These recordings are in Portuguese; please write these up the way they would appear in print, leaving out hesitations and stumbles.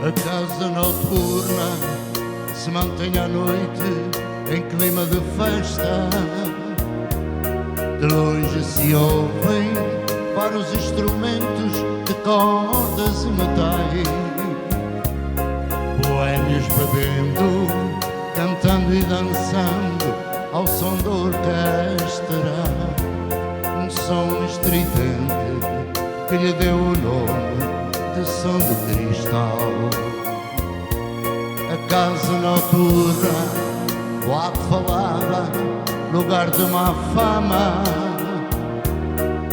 A casa noturna se mantém à noite em clima de festa. De longe se ouvem vários instrumentos de cordas e metais, boémios bebendo, cantando e dançando ao som da orquestra. Um som estridente que lhe deu o nome de som de cristal. A casa noturna, boate falada, lugar de má fama,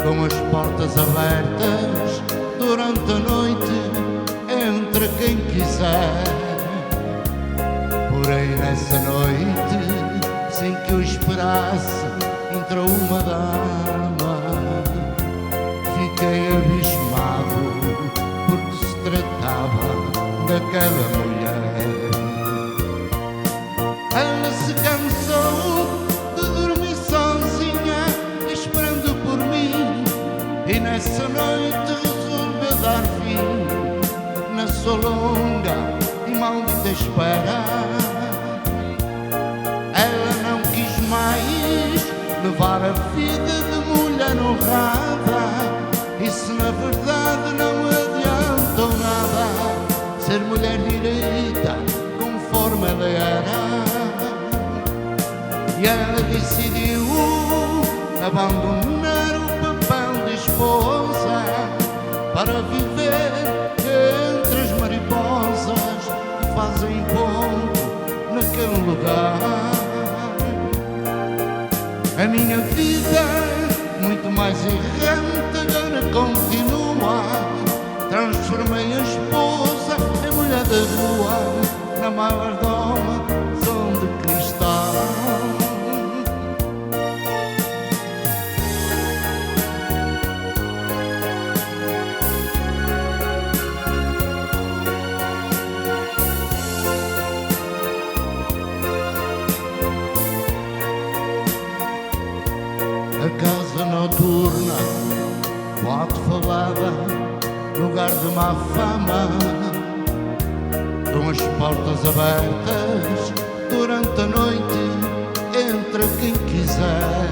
com as portas abertas durante a noite entre quem quiser. Porém nessa noite, sem que eu esperasse, entrou uma dama. Fiquei abismado, porque se tratava daquela mulher. Ela se cansou de dormir sozinha, esperando por mim, e nessa noite resolveu dar fim na sua longa e maldita espera. Ela não quis mais levar a vida de mulher honrada, e se na verdade não adiantou nada ser mulher direita conforme ela era. E ela decidiu abandonar o papel de esposa para viver entre as mariposas que fazem ponto naquele lugar. A minha vida, muito mais errante, agora continua. Transformei a esposa em mulher da rua, na maior doma, som de cristal. A casa noturna, boate falada, lugar de má fama, com as portas abertas durante a noite entre quem quiser.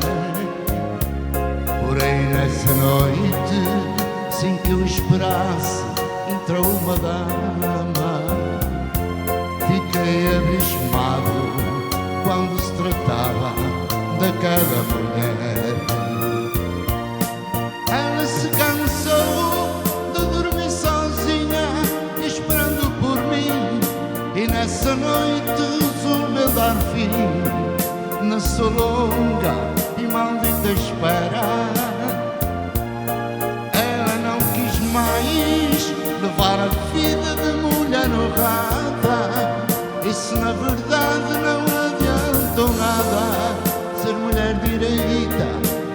Porém nessa noite, sem que eu esperasse, entrou uma dama. Fiquei abismado quando se tratava daquela mulher. Ela se cansou de dormir sozinha, esperando por mim, e nessa noite resolveu dar fim na sua longa e maldita espera. Ela não quis mais levar a vida de mulher honrada, e se na verdade não adiantou nada ser mulher direita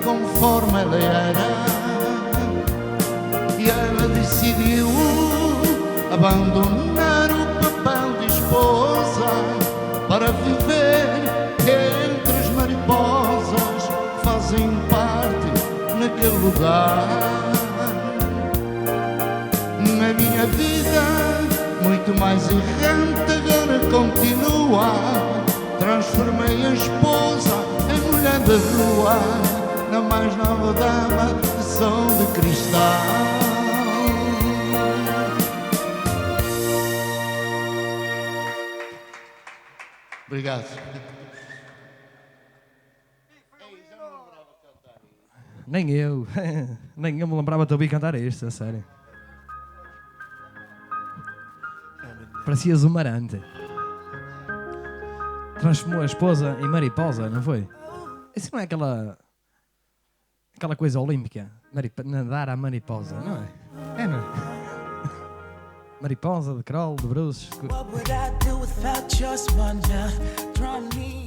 conforme ela era. E ela decidiu abandonar o papel de esposa para viver entre as mariposas que fazem parte naquele lugar. Na minha vida, muito mais errante, agora continua. Transformei a esposa em mulher da rua, na mais nova dama de som de cristal. Obrigado. Nem eu me lembrava de ouvir cantar isto, a sério. Parecias um marante. Transformou a esposa em mariposa, não foi? Isso não é aquela coisa olímpica? Nadar à mariposa, não é? É, não é? Mariposa, de crawl, de bruços. What would I do without your smart mouth? Draw me